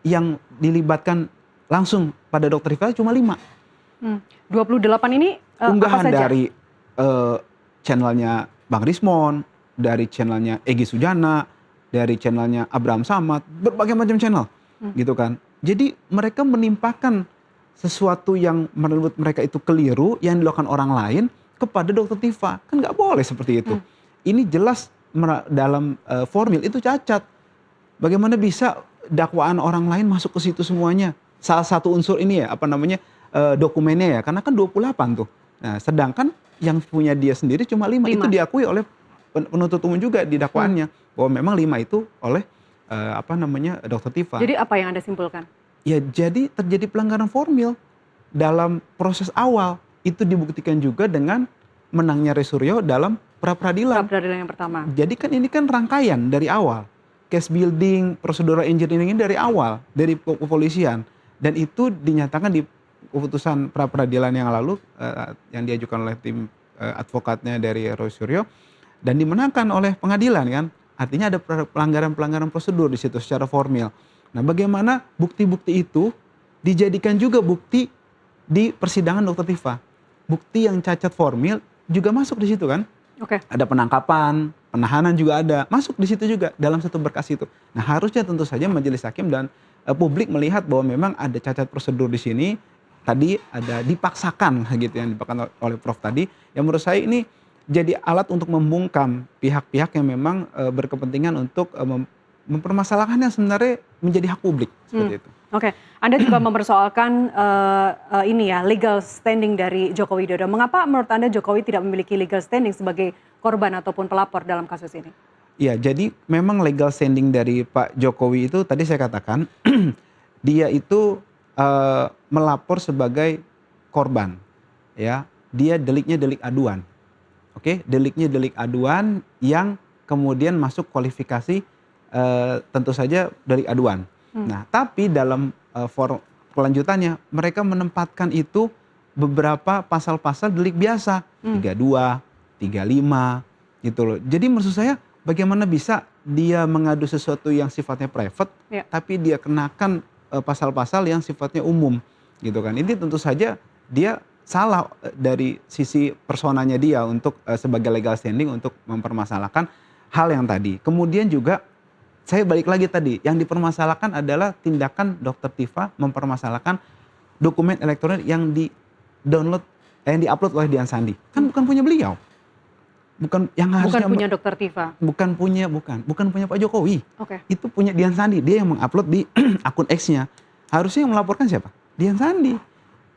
yang dilibatkan langsung pada Dokter Tifa cuma 5. 28 ini unggahan apa saja? Dari channelnya Bang Rismon, dari channelnya Egy Sujana, dari channelnya Abraham Samad, berbagai macam channel, gitu kan. Jadi mereka menimpakan sesuatu yang menurut mereka itu keliru yang dilakukan orang lain kepada Dokter Tifa, kan nggak boleh seperti itu. Ini jelas dalam formil itu cacat. Bagaimana bisa dakwaan orang lain masuk ke situ semuanya? Salah satu unsur ini ya, dokumennya ya, karena kan 28 tuh. Nah, sedangkan yang punya dia sendiri cuma 5. Itu diakui oleh penuntut umum juga di dakwaannya bahwa memang 5 itu oleh Dokter Tifa. Jadi apa yang Anda simpulkan? Ya, jadi terjadi pelanggaran formil dalam proses awal. Itu dibuktikan juga dengan menangnya Resuryo dalam pra-peradilan. Pra-peradilan yang pertama. Jadi kan ini kan rangkaian dari awal. Case building, prosedural engineering ini dari awal, dari kepolisian. Dan itu dinyatakan di keputusan pra-peradilan yang lalu yang diajukan oleh tim advokatnya dari Resuryo dan dimenangkan oleh pengadilan kan. Artinya ada pelanggaran-pelanggaran prosedur di situ secara formil. Nah, bagaimana bukti-bukti itu dijadikan juga bukti di persidangan Dokter Tifa. bukti yang cacat formil juga masuk di situ kan. Ada penangkapan, penahanan juga ada, masuk di situ juga dalam satu berkas itu. Nah harusnya tentu saja majelis hakim dan publik melihat bahwa memang ada cacat prosedur di sini. Tadi ada dipaksakan gitu yang dipaksakan oleh Prof tadi. Yang menurut saya ini jadi alat untuk membungkam pihak-pihak yang memang berkepentingan untuk mempermasalahkan yang sebenarnya menjadi hak publik seperti itu. Anda juga mempersoalkan ini ya, legal standing dari Joko Widodo. Mengapa menurut Anda Jokowi tidak memiliki legal standing sebagai korban ataupun pelapor dalam kasus ini? Ya, jadi memang legal standing dari Pak Jokowi itu tadi saya katakan dia itu melapor sebagai korban, ya. Dia deliknya delik aduan, deliknya delik aduan yang kemudian masuk kualifikasi tentu saja delik aduan. Nah, tapi dalam forum kelanjutannya mereka menempatkan itu beberapa pasal-pasal delik biasa, 32, 35 gitu loh. Jadi maksud saya bagaimana bisa dia mengadu sesuatu yang sifatnya private, tapi dia kenakan pasal-pasal yang sifatnya umum gitu kan. Ini tentu saja dia salah dari sisi personanya dia untuk sebagai legal standing untuk mempermasalahkan hal yang tadi. Kemudian juga saya balik lagi tadi, yang dipermasalahkan adalah tindakan Dr. Tifa mempermasalahkan dokumen elektronik yang di-download, yang di-upload oleh Dian Sandi. Kan bukan punya beliau. Bukan yang harusnya bukan punya Dr. Tifa. Bukan punya Pak Jokowi. Itu punya Dian Sandi, dia yang mengupload di akun X-nya. Harusnya yang melaporkan siapa? Dian Sandi.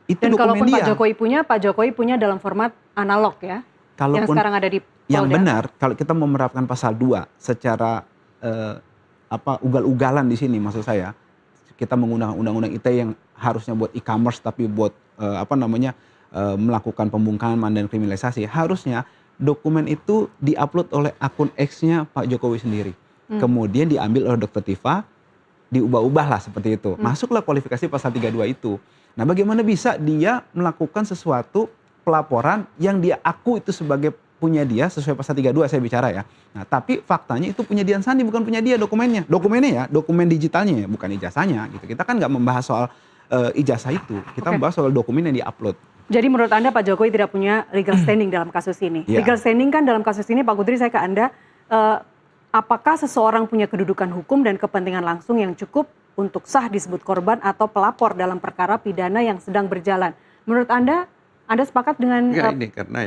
Itu dan dokumen kalaupun dia. Pak Jokowi punya dalam format analog ya. Yang sekarang ada di Polda. Yang benar, kalau kita mau menerapkan pasal 2 secara ugal-ugalan di sini maksud saya, kita menggunakan undang-undang ITE yang harusnya buat e-commerce tapi buat melakukan pembungkaman dan kriminalisasi, harusnya dokumen itu diupload oleh akun X-nya Pak Jokowi sendiri. Kemudian diambil oleh Dr. Tifa, diubah-ubah lah seperti itu. Masuklah kualifikasi pasal 32 itu. Nah, bagaimana bisa dia melakukan sesuatu pelaporan yang dia aku itu sebagai punya dia sesuai pasal 32 saya bicara ya. Nah, tapi faktanya itu punya Dian Sandi, bukan punya dia dokumennya. Dokumennya ya, dokumen digitalnya ya, bukan ijazahnya gitu. Kita kan nggak membahas soal ijazah itu. Kita membahas soal dokumen yang diupload. Jadi menurut Anda Pak Jokowi tidak punya legal standing dalam kasus ini. Legal standing kan dalam kasus ini Pak Kudri, saya ke Anda, apakah seseorang punya kedudukan hukum dan kepentingan langsung yang cukup untuk sah disebut korban atau pelapor dalam perkara pidana yang sedang berjalan? Menurut Anda sepakat dengan ini karena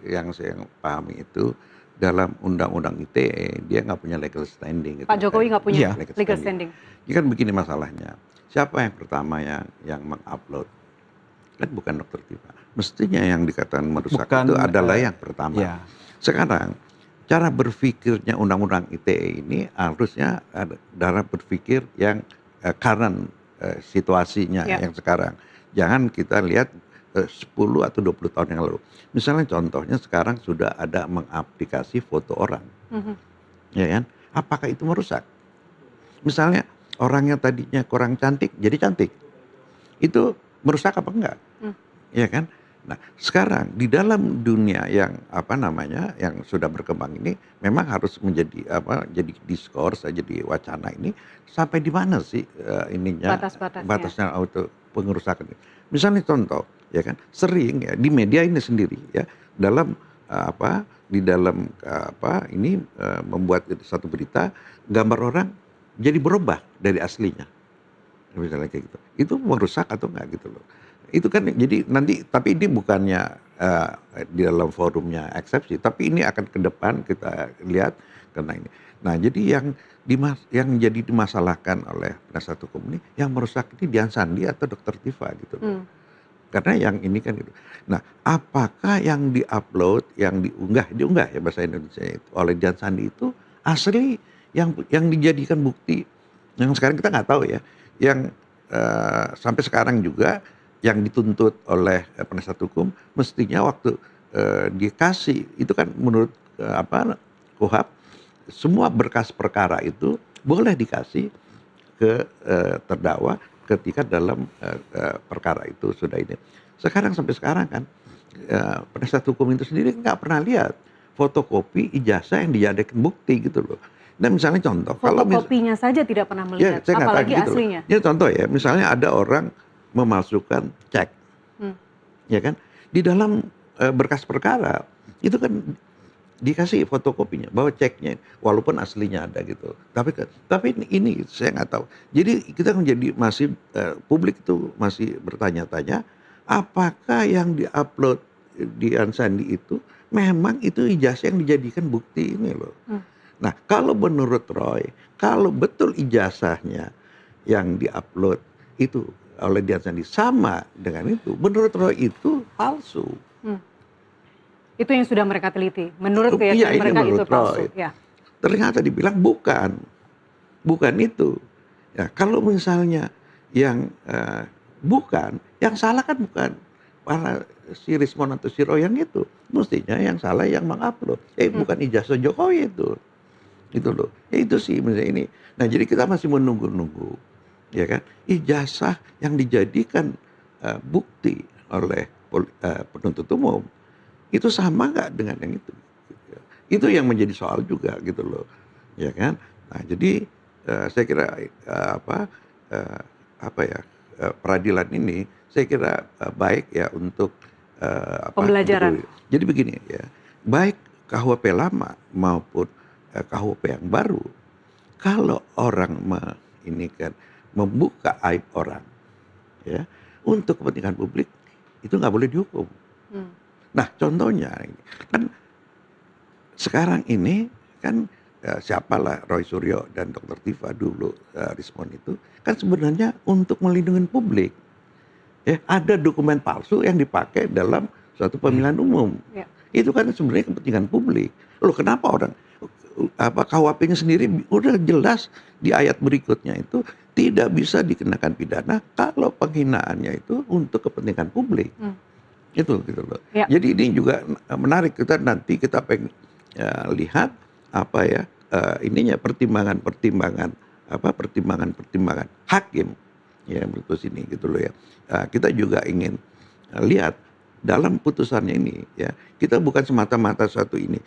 yang saya pahami itu dalam undang-undang ITE dia nggak punya legal standing. Pak Jokowi nggak punya legal standing. Ini kan begini masalahnya. Siapa yang pertama yang mengupload? Kan bukan Dr. Tifa. Mestinya yang dikatakan merusak itu adalah yang pertama. Ya. Sekarang cara berpikirnya undang-undang ITE ini harusnya cara berpikir yang current situasinya yang sekarang. Jangan kita lihat 10 atau 20 tahun yang lalu. Misalnya contohnya sekarang sudah ada mengaplikasi foto orang. Ya kan? Apakah itu merusak? Misalnya orang yang tadinya kurang cantik jadi cantik. Itu merusak apa enggak? Ya kan? Nah, sekarang di dalam dunia yang yang sudah berkembang ini memang harus menjadi jadi diskurs, jadi wacana ini sampai di mana sih batasnya auto pengerusakan ini. Misalnya contoh, ya kan? Sering ya di media ini sendiri ya dalam membuat satu berita gambar orang jadi berubah dari aslinya. Misalnya kayak gitu. Itu merusak atau enggak gitu loh. Itu kan jadi nanti, tapi ini bukannya di dalam forumnya eksepsi, tapi ini akan ke depan kita lihat karena ini. Nah, jadi yang jadi dimasalahkan oleh penasihat hukum ini yang merusak ini Dian Sandi atau Dr. Tifa gitu loh. Karena yang ini kan gitu. Nah, apakah yang diupload, yang diunggah ya bahasa Indonesia itu oleh Dian Sandi itu asli yang dijadikan bukti yang sekarang kita nggak tahu ya. Yang sampai sekarang juga yang dituntut oleh penasihat hukum mestinya waktu dikasih itu kan menurut KUHP semua berkas perkara itu boleh dikasih ke terdakwa ketika dalam perkara itu sudah ini. Sekarang sampai sekarang kan penasihat hukum itu sendiri nggak pernah lihat fotokopi ijazah yang dijadikan bukti gitu loh. Nah misalnya contoh, fotokopinya saja tidak pernah melihat, apalagi gitu aslinya. Ya contoh ya, misalnya ada orang memalsukan cek, ya kan? di dalam berkas perkara itu kan dikasih fotokopinya bahwa ceknya walaupun aslinya ada gitu. Tapi ini saya nggak tahu. Jadi kita menjadi masih publik itu masih bertanya-tanya apakah yang diupload di Ansandi itu memang itu ijazah yang dijadikan bukti ini loh. Nah, kalau menurut Roy, kalau betul ijazahnya yang diupload itu oleh Dian Sandi sama dengan itu, menurut Roy itu palsu. Itu yang sudah mereka teliti. Menurut keyakinan mereka itu palsu. Ya. Ternyata dibilang bukan itu. Ya, kalau misalnya yang bukan, yang salah kan bukan para si Rismon atau si Roy yang itu, mestinya yang salah yang mengupload. Bukan ijazah Jokowi itu loh. Ya, itu sih misalnya ini. Nah, jadi kita masih menunggu-nunggu, ya kan? Ijazah yang dijadikan bukti oleh penuntut umum itu sama nggak dengan yang itu? Itu yang menjadi soal juga gitu loh, ya kan? Nah, jadi saya kira peradilan ini saya kira baik ya untuk pembelajaran. Jadi begini ya, baik KUHP lama maupun KUHP yang baru, kalau orang membuka aib orang, ya untuk kepentingan publik itu nggak boleh dihukum. Nah, contohnya kan sekarang ini kan siapalah Roy Suryo dan Dr. Tifa dulu Rismon itu kan sebenarnya untuk melindungi publik. Ya, ada dokumen palsu yang dipakai dalam suatu pemilihan umum. Ya. Itu kan sebenarnya kepentingan publik. Loh, kenapa orang KUHP-nya sendiri udah jelas di ayat berikutnya itu tidak bisa dikenakan pidana kalau penghinaannya itu untuk kepentingan publik. Itu gitu loh. Ya. Jadi ini juga menarik, nanti kita pengen lihat ininya pertimbangan hakim ya memutus ini gitu loh ya. Kita juga ingin lihat dalam putusannya ini ya, kita bukan semata-mata satu ini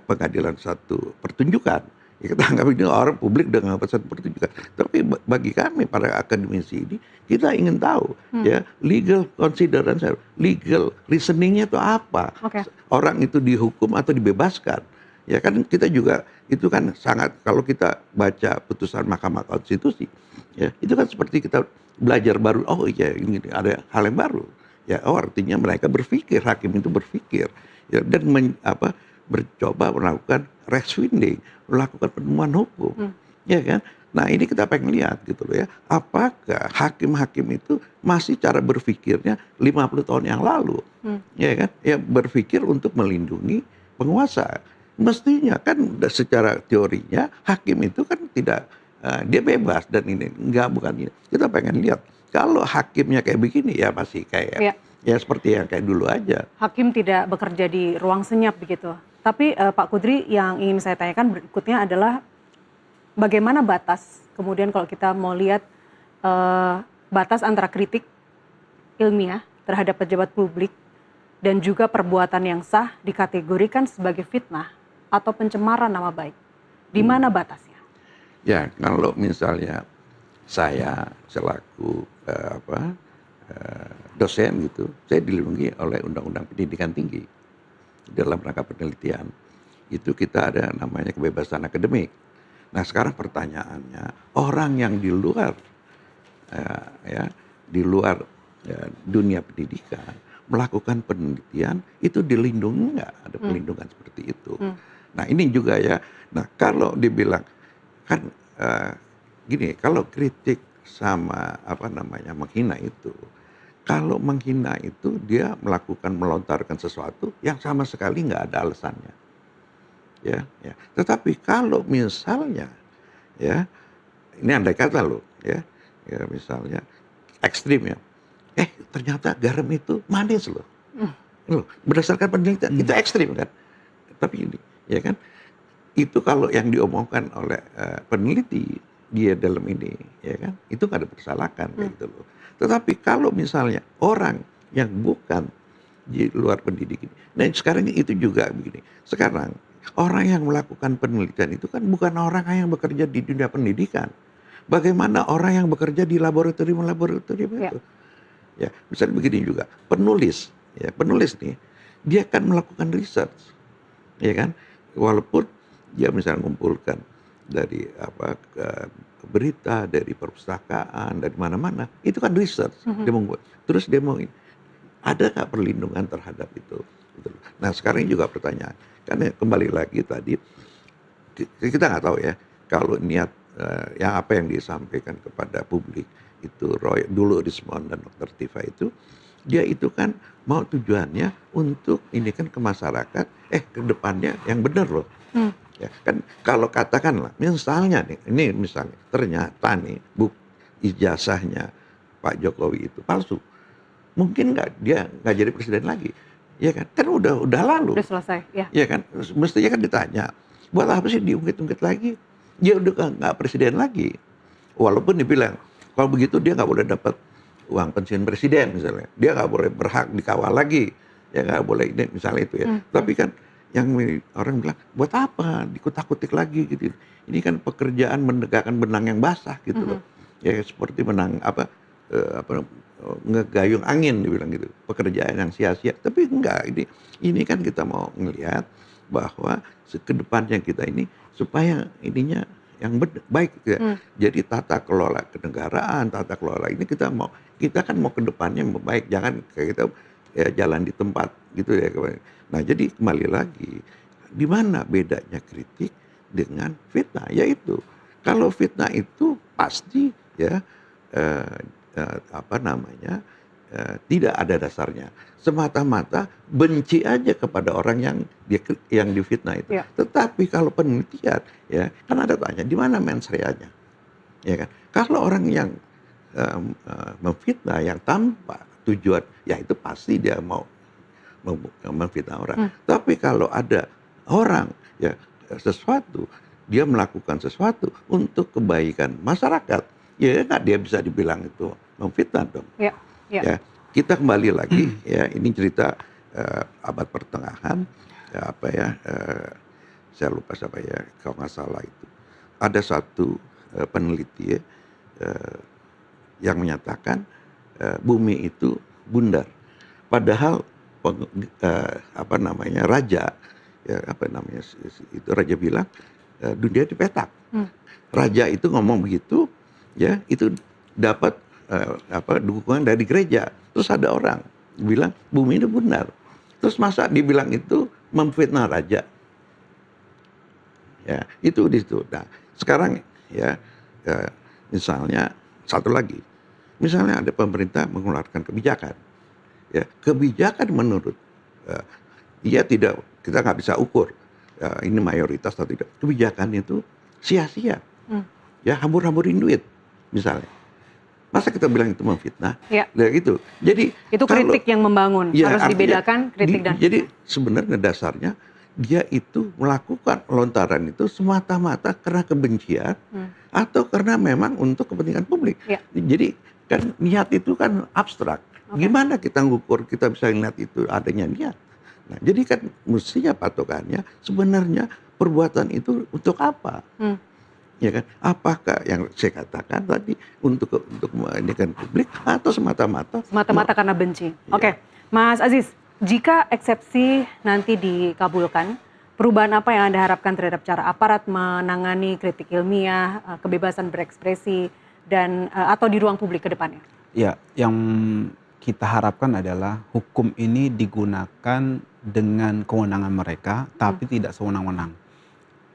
pengadilan satu pertunjukan. Ya, kita anggap ini orang publik dengan satu pertunjukan. Tapi bagi kami para akademisi ini, kita ingin tahu ya legal consideration, legal reasoningnya itu apa. Orang itu dihukum atau dibebaskan. Ya kan kita juga itu kan sangat, kalau kita baca putusan Mahkamah Konstitusi, ya itu kan seperti kita belajar baru. Oh iya, ini ada hal yang baru. Ya, artinya mereka berpikir, hakim itu berpikir, ya, dan bercoba melakukan reasoning, melakukan penemuan hukum, ya kan? Nah, ini kita pengen lihat gitu loh ya, apakah hakim-hakim itu masih cara berpikirnya 50 tahun yang lalu, ya kan? Ya, berpikir untuk melindungi penguasa. Mestinya kan secara teorinya hakim itu kan tidak dia bebas dan ini bukan ini. Kita pengen lihat kalau hakimnya kayak begini ya masih kayak ya seperti yang kayak dulu aja. Hakim tidak bekerja di ruang senyap begitu. Tapi Pak Kudri, yang ingin saya tanyakan berikutnya adalah bagaimana batas kemudian kalau kita mau lihat batas antara kritik ilmiah terhadap pejabat publik dan juga perbuatan yang sah dikategorikan sebagai fitnah atau pencemaran nama baik. Di mana batasnya? Ya, kalau misalnya saya selaku dosen gitu, saya dilindungi oleh Undang-Undang Pendidikan Tinggi. Dalam rangka penelitian itu kita ada namanya kebebasan akademik. Nah, sekarang pertanyaannya, orang yang di luar dunia pendidikan melakukan penelitian itu dilindungi nggak? Ada perlindungan seperti itu. Nah, ini juga ya. Nah, kalau dibilang kan gini, kalau kritik sama menghina itu, kalau menghina itu dia melontarkan sesuatu yang sama sekali nggak ada alasannya, ya. Tetapi kalau misalnya, ya, ini andai kata loh, ya misalnya ekstrim ya, ternyata garam itu manis loh, berdasarkan penelitian itu ekstrim kan, tapi ini, ya kan, itu kalau yang diomongkan oleh peneliti dia dalam ini, ya kan, itu nggak ada persalahkan kayak gitu loh. Tetapi kalau misalnya orang yang bukan di luar pendidikan, dan sekarang itu juga begini, sekarang orang yang melakukan penelitian itu kan bukan orang yang bekerja di dunia pendidikan. Bagaimana orang yang bekerja di laboratorium itu? Ya, misalnya begini juga, penulis ya penulis nih, dia akan melakukan research, ya kan? Walaupun dia misalnya mengumpulkan dari berita, dari perpustakaan, dari mana-mana, itu kan research. Dia membuat. Terus dia mau, ada nggak perlindungan terhadap itu? Gitu. Nah sekarang juga pertanyaan, karena kembali lagi tadi, kita nggak tahu ya, kalau niat yang apa yang disampaikan kepada publik itu Roy dulu Rismond dan Dr. Tifa itu, dia itu kan mau tujuannya untuk ini kan ke masyarakat, ke depannya yang benar loh. Ya kan kalau katakanlah misalnya nih, ini misalnya ternyata nih ijazahnya Pak Jokowi itu palsu, mungkin dia nggak jadi presiden lagi, ya kan udah lalu, udah selesai, ya kan mestinya kan ditanya, buat apa sih diungkit-ungkit lagi, dia udah nggak presiden lagi, walaupun dibilang kalau begitu dia nggak boleh dapat uang pensiun presiden misalnya, dia nggak boleh berhak dikawal lagi, ya nggak boleh ini misalnya itu ya, tapi kan yang orang bilang buat apa dikutak-kutik lagi gitu. Ini kan pekerjaan menegakkan benang yang basah gitu loh. Ya seperti menang ngegayung angin dibilang gitu. Pekerjaan yang sia-sia. Tapi enggak, ini kan kita mau ngelihat bahwa ke depannya kita ini supaya ininya yang baik gitu ya. Jadi tata kelola kenegaraan, tata kelola ini kita kan mau ke depannya baik, jangan kayak kita ya jalan di tempat gitu ya. Nah jadi kembali lagi, di mana bedanya kritik dengan fitnah? Yaitu kalau fitnah itu pasti ya tidak ada dasarnya, semata-mata benci aja kepada orang yang difitnah itu. Ya. Tetapi kalau penelitian ya kan ada tanya di mana mens reanya, ya kan? Kalau orang yang memfitnah yang tanpa tujuan, ya itu pasti dia mau memfitnah orang. Tapi kalau ada orang ya sesuatu, dia melakukan sesuatu untuk kebaikan masyarakat, ya nggak dia bisa dibilang itu memfitnah dong. Ya kita kembali lagi ya, ini cerita abad pertengahan saya lupa siapa ya, kalau nggak salah itu ada satu peneliti yang menyatakan bumi itu bundar, padahal raja itu raja bilang dunia dipetak. Raja itu ngomong begitu ya, itu dapat dukungan dari gereja. Terus ada orang bilang bumi itu bundar, terus masa dibilang itu memfitnah raja ya, itu di situ. Nah sekarang ya misalnya satu lagi, misalnya ada pemerintah mengeluarkan kebijakan. Ya, kebijakan menurut kita nggak bisa ukur ini mayoritas atau tidak. Kebijakan itu sia-sia, ya hambur-hamburin duit misalnya. Masa kita bilang itu memfitnah? Ya gitu. Jadi itu kritik yang membangun, ya, harus dibedakan kritik dan. Jadi sebenarnya dasarnya dia itu melakukan lontaran itu semata-mata karena kebencian atau karena memang untuk kepentingan publik. Ya. Jadi kan niat itu kan abstrak. Gimana kita ngukur, kita bisa lihat itu adanya niat. Nah, jadi kan mestinya patokannya sebenarnya perbuatan itu untuk apa? Ya kan? Apakah yang saya katakan tadi untuk menjadikan publik atau semata-mata karena benci? Ya. Oke, Mas Aziz, jika eksepsi nanti dikabulkan, perubahan apa yang Anda harapkan terhadap cara aparat menangani kritik ilmiah, kebebasan berekspresi dan atau di ruang publik ke depannya? Ya, yang kita harapkan adalah hukum ini digunakan dengan kewenangan mereka, tapi tidak sewenang-wenang.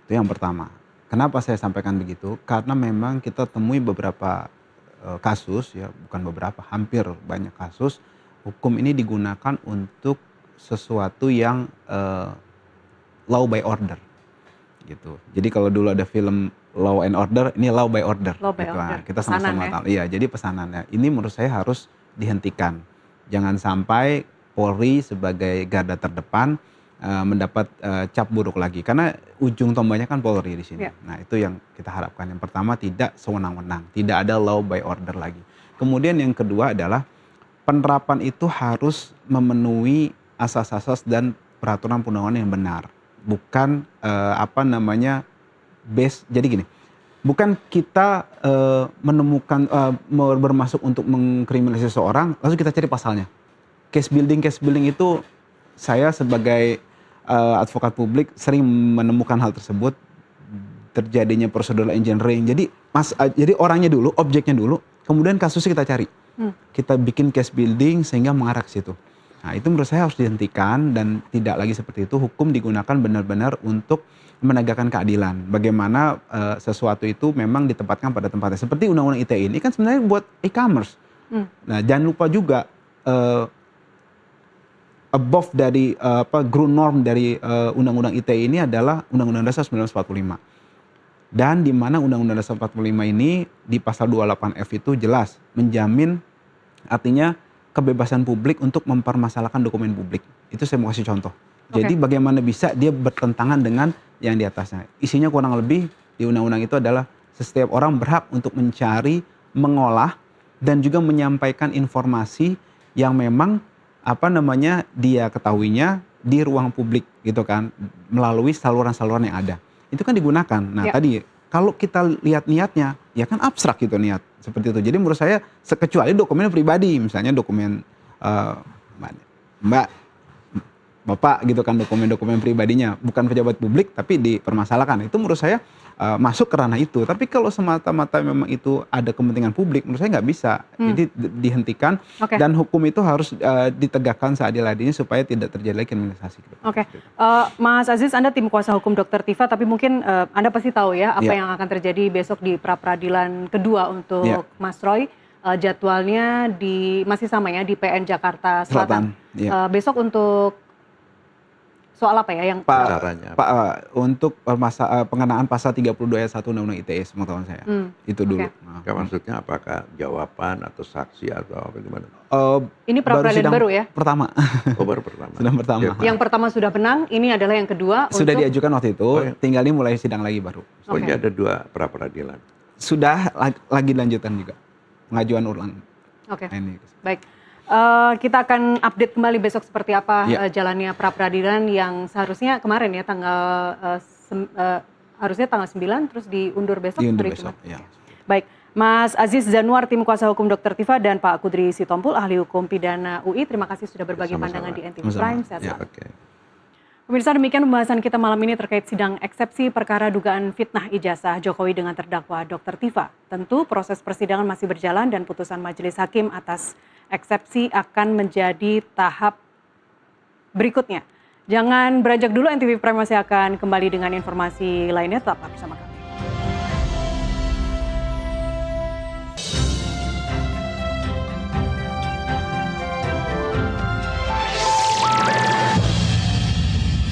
Itu yang pertama. Kenapa saya sampaikan begitu? Karena memang kita temui beberapa kasus, ya bukan beberapa, hampir banyak kasus, hukum ini digunakan untuk sesuatu yang law by order. Gitu. Jadi kalau dulu ada film Law and Order, ini Law by Order. Law by order. Nah, kita sama-sama tahu. Iya, jadi pesanannya. Ini menurut saya harus dihentikan. Jangan sampai Polri sebagai garda terdepan mendapat cap buruk lagi, karena ujung tombaknya kan Polri di sini. Yeah. Nah itu yang kita harapkan. Yang pertama, tidak sewenang-wenang, tidak ada law by order lagi. Kemudian yang kedua adalah penerapan itu harus memenuhi asas-asas dan peraturan perundangan yang benar, bukan base. Jadi gini, bukan kita menemukan bermasuk untuk mengkriminalisasi seseorang lalu kita cari pasalnya. case building itu saya sebagai advokat publik sering menemukan hal tersebut, terjadinya procedural engineering. Jadi orangnya dulu, objeknya dulu, kemudian kasusnya kita cari. Kita bikin case building sehingga mengarah ke situ. Nah, itu menurut saya harus dihentikan dan tidak lagi seperti itu. Hukum digunakan benar-benar untuk menegakkan keadilan. Bagaimana sesuatu itu memang ditempatkan pada tempatnya. Seperti undang-undang ITE ini kan sebenarnya buat e-commerce. Nah, jangan lupa juga above dari ground norm dari undang-undang ITE ini adalah Undang-Undang Dasar 1945. Dan di mana Undang-Undang Dasar 45 ini di pasal 28F itu jelas menjamin, artinya kebebasan publik untuk mempermasalahkan dokumen publik. Itu saya mau kasih contoh. Jadi bagaimana bisa dia bertentangan dengan yang di atasnya. Isinya kurang lebih di undang-undang itu adalah setiap orang berhak untuk mencari, mengolah, dan juga menyampaikan informasi yang memang dia ketahuinya di ruang publik gitu kan, melalui saluran-saluran yang ada. Itu kan digunakan. Nah tadi kalau kita lihat niatnya, ya kan abstrak gitu niat seperti itu. Jadi menurut saya kecuali dokumen pribadi, misalnya dokumen Bapak gitu kan, dokumen pribadinya bukan pejabat publik tapi dipermasalahkan. Itu menurut saya masuk ke ranah itu. Tapi kalau semata-mata memang itu ada kepentingan publik, menurut saya nggak bisa. Jadi dihentikan dan hukum itu harus ditegakkan seadil-adilnya supaya tidak terjadi lagi kriminalisasi. Mas Aziz, Anda tim kuasa hukum Dr. Tifa, tapi mungkin Anda pasti tahu ya apa yang akan terjadi besok di pra-peradilan kedua untuk Mas Roy. Jadwalnya masih sama ya di PN Jakarta Selatan. Besok untuk soal apa ya yang untuk pengenaan pasal 32 ayat 1 Undang-Undang ITE pengetahuan saya. Itu dulu. Maksudnya apakah jawaban atau saksi atau apa gimana? Ini pra-peradilan baru ya? Pertama. Baru pertama. Sidang pertama. Yang pertama sudah menang, ini adalah yang kedua. Sudah diajukan waktu itu, tinggal ini mulai sidang lagi baru. Ini ada 2 pra-peradilan. Sudah lagi lanjutan juga. Pengajuan ulang. Baik. Kita akan update kembali besok seperti apa jalannya pra-peradilan yang seharusnya kemarin ya harusnya tanggal 9 terus diundur besok. Baik, Mas Aziz Zanuar tim kuasa hukum Dr. Tifa dan Pak Kudri Sitompul ahli hukum pidana UI, terima kasih sudah berbagi pandangan di NTV Prime. Pemirsa, demikian pembahasan kita malam ini terkait sidang eksepsi perkara dugaan fitnah ijazah Jokowi dengan terdakwa Dr. Tifa. Tentu proses persidangan masih berjalan dan putusan majelis hakim atas eksepsi akan menjadi tahap berikutnya. Jangan beranjak dulu, NTV Prime masih akan kembali dengan informasi lainnya, tetap bersama kami.